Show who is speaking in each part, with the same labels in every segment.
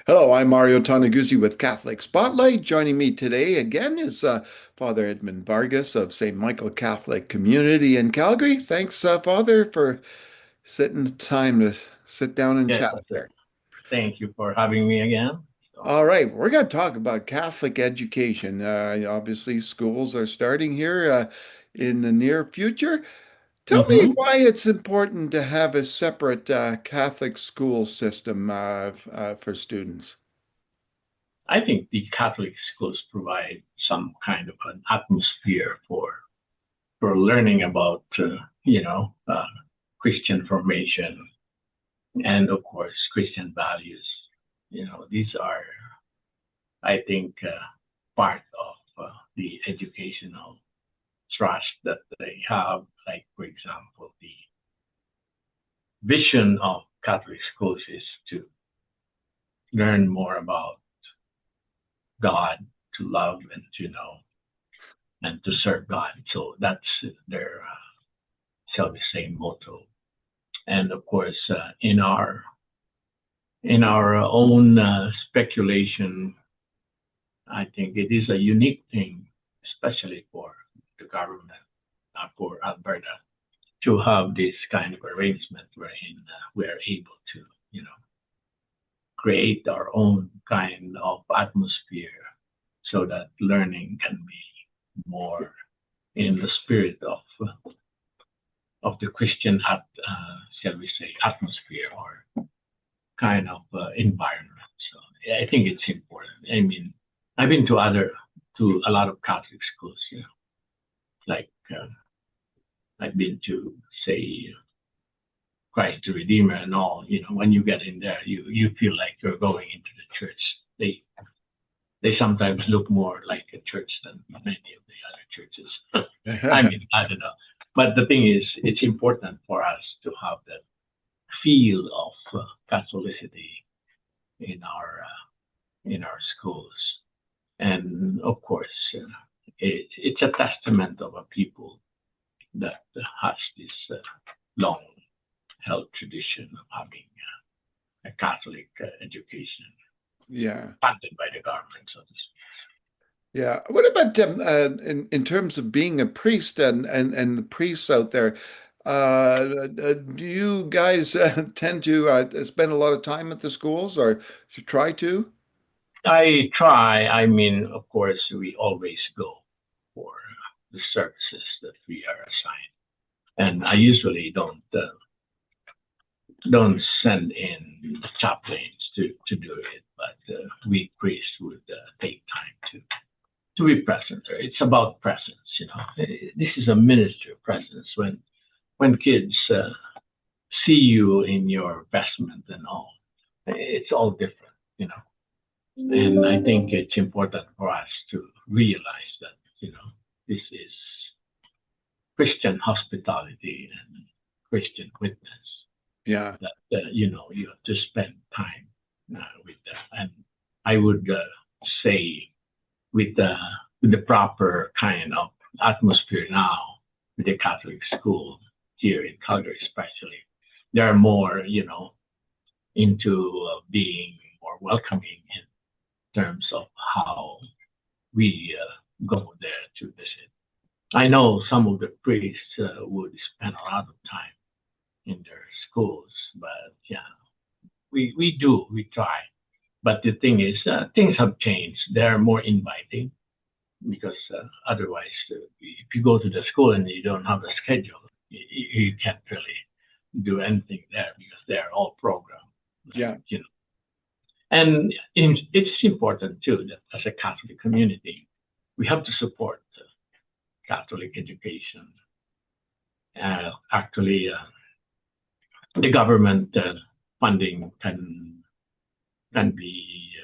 Speaker 1: Hello, I'm Mario Toneguzzi with Catholic Spotlight. Joining me today again is Father Edmund Vargas of St. Michael Catholic Community in Calgary. Thanks, Father, for setting the time to sit down and
Speaker 2: Yes,
Speaker 1: chat there.
Speaker 2: thank you for having me again. So,
Speaker 1: All right, we're going to talk about Catholic education. Obviously, schools are starting here in the near future. Tell me
Speaker 2: mhm.
Speaker 1: why it's important to have a separate Catholic school system for students.
Speaker 2: I think the Catholic schools provide some kind of an atmosphere for learning about Christian formation and of course Christian values. These are I think part of the educational trust that they have. Like for example, the vision of Catholic schools is to learn more about God, to love and to know and to serve God. So that's their, shall we say, motto. And of course, in our own speculation, I think it is a unique thing, especially for the government, for Alberta, to have this kind of arrangement wherein we are able to, you know, create our own kind of atmosphere so that learning can be more in the spirit of the Christian, shall we say, atmosphere or kind of environment. So yeah, I think it's important. I mean, I've been to a lot of Catholic schools. Like I've been to say Christ the Redeemer and all. When you get in there, you feel like you're going into the church. They sometimes look more like a church than many of the other churches. I mean, I don't know. But the thing is, it's important for us to have that feel of Catholicity in our schools, and of course, it's a testament of a people that has this long-held tradition of having a Catholic education
Speaker 1: Yeah.
Speaker 2: funded by the government, so to speak.
Speaker 1: Yeah. What about in terms of being a priest and the priests out there? Do you guys tend to spend a lot of time at the schools, or you try to?
Speaker 2: I try. I mean, of course, we always go for the services that we are assigned, and I usually don't send in chaplains to do it, but we priests would take time to be present there. It's about presence. This is a ministry of presence. When kids see you in your vestment and all, it's all different. And I think it's important for us to realize that, this is Christian hospitality and Christian witness,
Speaker 1: Yeah.
Speaker 2: that, you have to spend time with them. And I would say with the proper kind of atmosphere now, with the Catholic school here in Calgary especially, they're more, into being more welcoming in terms of how we go there to visit. I know some of the priests would spend a lot of time in their schools, but yeah, we try. But the thing is, things have changed. They're more inviting because otherwise, if you go to the school and you don't have a schedule, you can't really do anything there because they're all programmed. Like,
Speaker 1: Yeah.
Speaker 2: and it's important too that as a Catholic community, we have to support Catholic education. Actually, the government funding can be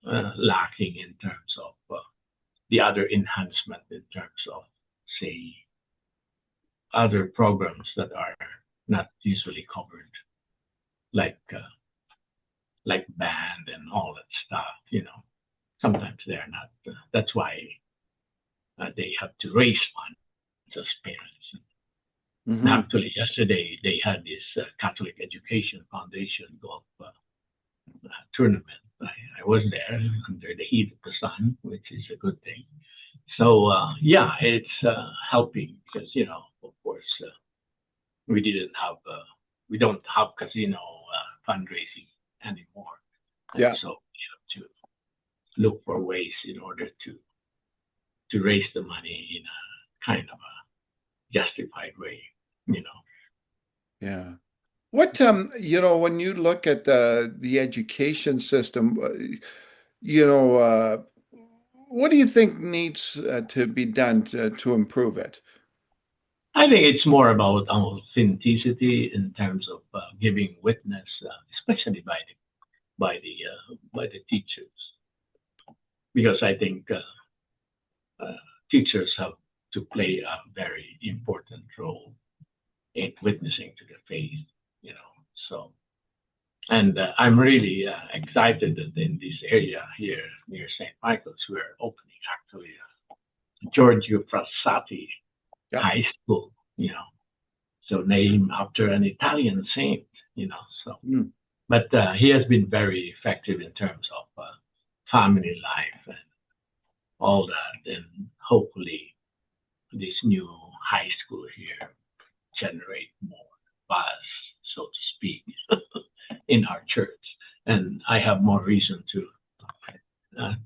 Speaker 2: lacking in terms of the other enhancement in terms of, say, other programs that are not usually covered, like band and all that stuff. Sometimes they're not. That's why they have to raise funds as parents. And
Speaker 1: Hmm.
Speaker 2: actually, yesterday they had this Catholic Education Foundation golf tournament. I was there under the heat of the sun, which is a good thing. So yeah, it's helping because of course, we didn't have we don't have casino fundraising anymore, and
Speaker 1: Yeah.
Speaker 2: so we have to look for ways in order to raise the money in a kind of a justified way. You know,
Speaker 1: Yeah. What when you look at the education system, what do you think needs to be done to improve it?
Speaker 2: I think it's more about authenticity in terms of giving witness, especially by the teachers, because I think teachers have to play a very important role in witnessing to the faith. You know, so and I'm really excited that in this area here near St. Michael's, we're opening actually Giorgio Frassati
Speaker 1: Yeah.
Speaker 2: High School. So named after an Italian saint. So
Speaker 1: Mm.
Speaker 2: but he has been very effective in terms of family life and all that, and hopefully this new high school here generate more buzz, so to speak, in our church. And I have more reason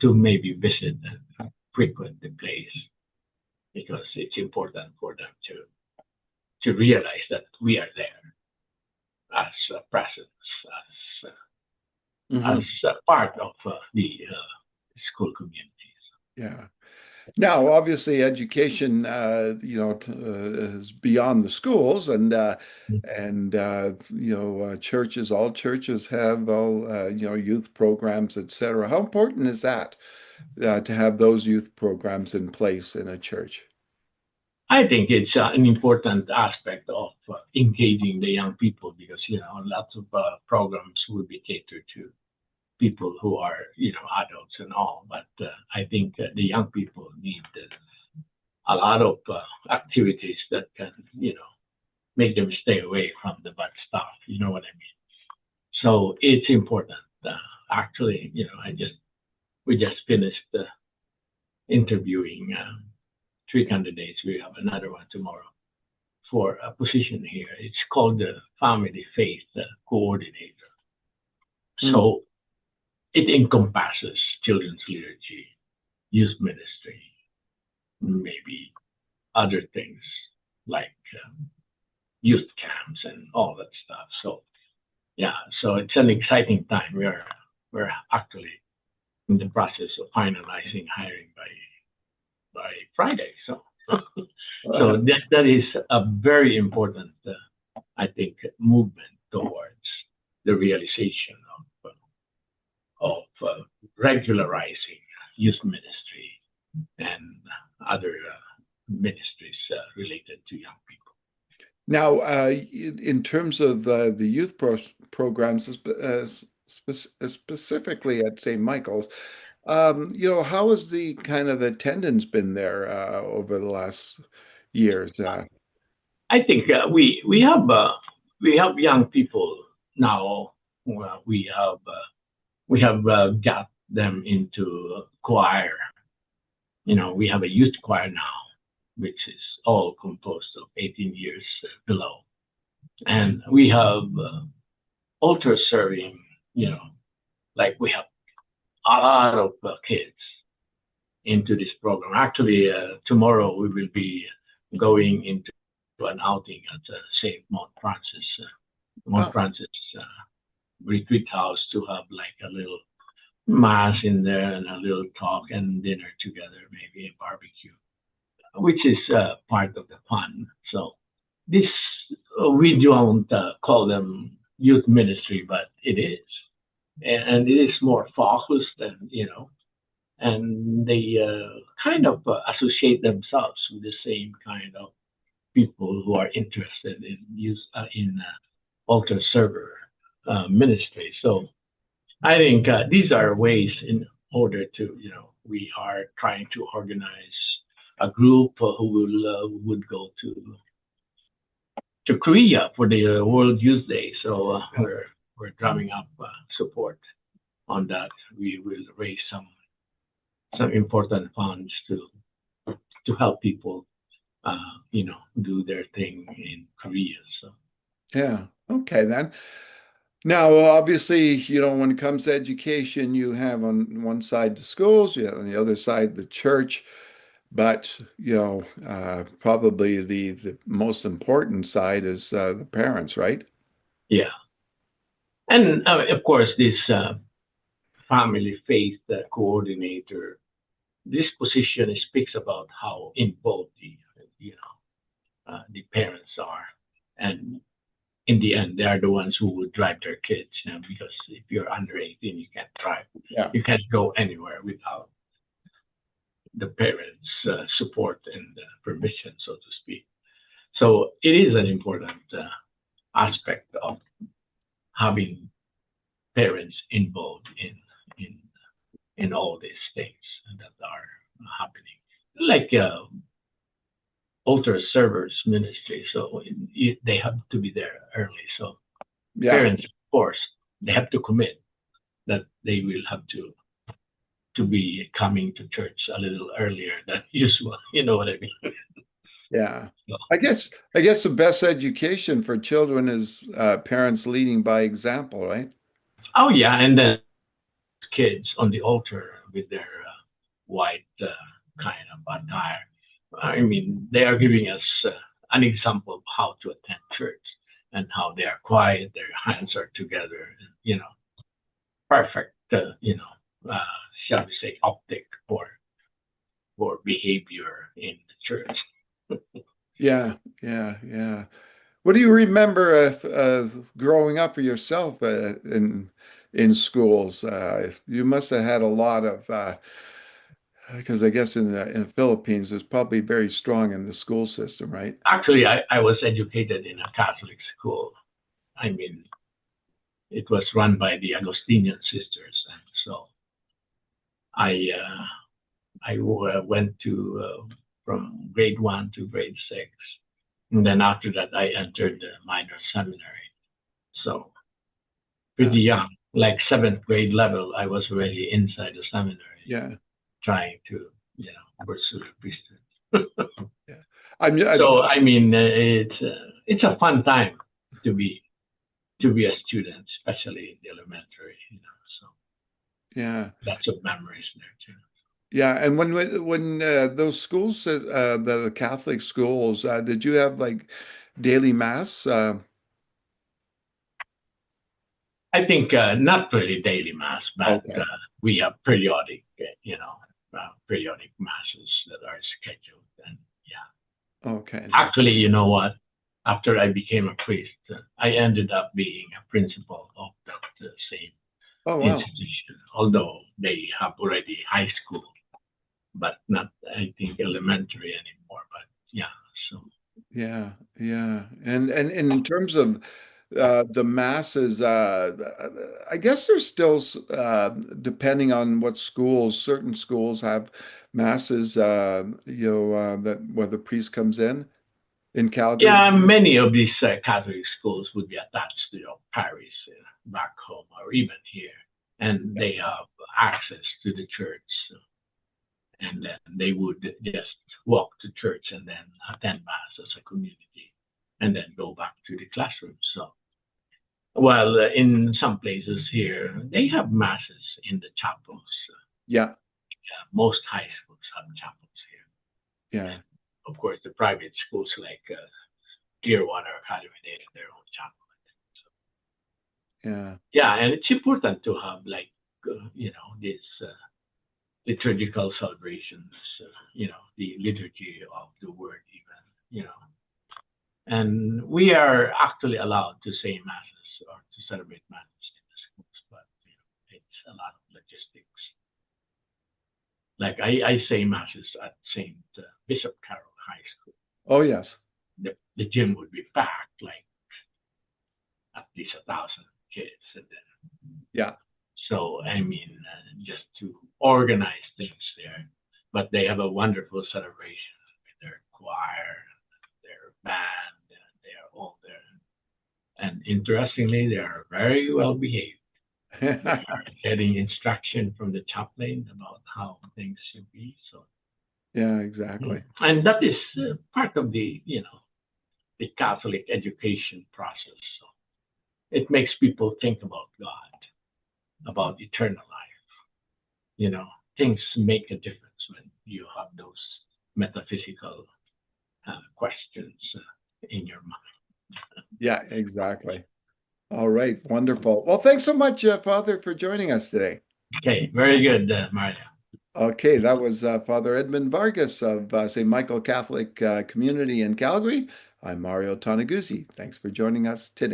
Speaker 2: to maybe visit and frequent the place because it's important for them to realize that we are there as a presence, as
Speaker 1: Hmm.
Speaker 2: a part of the school communities.
Speaker 1: Yeah. Now, obviously, education, is beyond the schools, and churches. All churches have all youth programs, etc. How important is that to have those youth programs in place in a church?
Speaker 2: I think it's an important aspect of engaging the young people because lots of programs will be catered to people who are adults and all, but I think the young people need a lot of activities that can make them stay away from the bad stuff. You know what I mean? So it's important. Actually, we just finished interviewing three candidates. We have another one tomorrow for a position here. It's called the Family Faith Coordinator.
Speaker 1: Mm.
Speaker 2: So it encompasses children's liturgy, youth ministry, maybe other things like youth camps and all that stuff. So yeah, so it's an exciting time. We're actually in the process of finalizing hiring by Friday. So so that is a very important, I think, movement towards the realization of regularizing youth ministry and other ministries related to young people.
Speaker 1: Now, in terms of the youth programs, specifically at St. Michael's, how has the kind of attendance been there over the last years?
Speaker 2: I think we have young people now. We have got them into choir. We have a youth choir now, which is all composed of 18 years below, and we have altar serving. Like we have a lot of kids into this program. Actually, tomorrow we will be going into an outing at St. Mount
Speaker 1: Oh,
Speaker 2: Francis retreat house to have like a little mass in there and a little talk and dinner together, maybe a barbecue, which is part of the fun. So this we don't call them youth ministry, but it is, and it is more focused and they kind of associate themselves with the same kind of people who are interested in altar server ministry. So I think these are ways in order to we are trying to organize a group who would go to Korea for the World Youth Day. So we're drumming up support on that, we will raise some important funds to help people, do their thing in Korea. So
Speaker 1: Yeah. Okay, then. Now, obviously, when it comes to education, you have on one side the schools, you have on the other side the church, but probably the most important side is the parents, right?
Speaker 2: yeah, and of course this family faith coordinator. This position speaks about how involved the parents are, and in the end, they are the ones who would drive their kids. Because if you're under 18, you can't drive.
Speaker 1: Yeah.
Speaker 2: You can't go anywhere without the parents' support and permission, so to speak. So it is an important aspect of having parents involved in in all these things that are happening, like altar servers ministry. So they have to be there early. So
Speaker 1: Yeah.
Speaker 2: parents, of course, they have to commit that they will have to be coming to church a little earlier than usual. You know what I mean?
Speaker 1: Yeah.
Speaker 2: So,
Speaker 1: I guess the best education for children is parents leading by example, right?
Speaker 2: oh yeah, and then kids on the altar with their white kind of attire. I mean, they are giving us an example of how to attend church and how they are quiet, their hands are together, perfect, shall we say, optic for behavior in the church.
Speaker 1: Yeah, yeah, yeah. What do you remember growing up for yourself in schools? You must have had a lot of because I guess in the Philippines, it's probably very strong in the school system, right?
Speaker 2: Actually, I was educated in a Catholic school. I mean, it was run by the Agustinian sisters, and so I went to from grade 1 to grade 6, and then after that I entered the minor seminary. So
Speaker 1: Yeah,
Speaker 2: pretty young, like seventh grade level, I was already inside the seminary
Speaker 1: yeah,
Speaker 2: trying to pursue the priesthood.
Speaker 1: yeah. I'm
Speaker 2: So I mean, it's a fun time to be a student, especially in the elementary. So
Speaker 1: yeah,
Speaker 2: lots of memories there too.
Speaker 1: yeah. And when those schools, the Catholic schools, did you have like daily mass?
Speaker 2: I think not really daily mass, but
Speaker 1: Okay,
Speaker 2: we have periodic, periodic masses that are scheduled. And yeah,
Speaker 1: okay, then.
Speaker 2: actually, you know what? After I became a priest, I ended up being a principal of that same
Speaker 1: Oh wow.
Speaker 2: institution, although they have already high school, but not, I think, elementary anymore. But yeah, so
Speaker 1: Yeah, yeah. And in terms of the masses, I guess there's still depending on what schools, certain schools have masses, that where the priest comes in Calgary.
Speaker 2: yeah, many of these Catholic schools would be attached to your parish back home or even here, and they have access to the church, and then they would just walk to church and then attend mass as a community, and then go back to the classroom. So, while in some places here they have masses in the chapels.
Speaker 1: Yeah,
Speaker 2: Most high schools have chapels here,
Speaker 1: yeah,
Speaker 2: and of course the private schools like Clearwater Academy, they have their own chapel.
Speaker 1: yeah.
Speaker 2: Yeah, and it's important to have like these liturgical celebrations, the liturgy of the word, even, and we are actually allowed to say masses or to celebrate masses in the schools, but it's a lot of logistics. Like I say masses at St. Bishop Carroll High School.
Speaker 1: Oh yes.
Speaker 2: The gym would be packed, like at least 1,000 kids, and then
Speaker 1: Yeah,
Speaker 2: so I mean, just to organize things there. But they have a wonderful celebration with their choir, their band, and they are all there. And interestingly, they are very well behaved. They are getting instruction from the chaplain about how things should be. So,
Speaker 1: Yeah, exactly.
Speaker 2: and that is part of the Catholic education process. So it makes people think about God, about eternal life. You know, things make a difference when you have those metaphysical questions in your mind.
Speaker 1: Yeah, exactly. All right, wonderful. Well, thanks so much, Father, for joining us today.
Speaker 2: Okay, very good, Maria.
Speaker 1: Okay, that was Father Edmund Vargas of St. Michael Catholic Community in Calgary. I'm Mario Toneguzzi. Thanks for joining us today.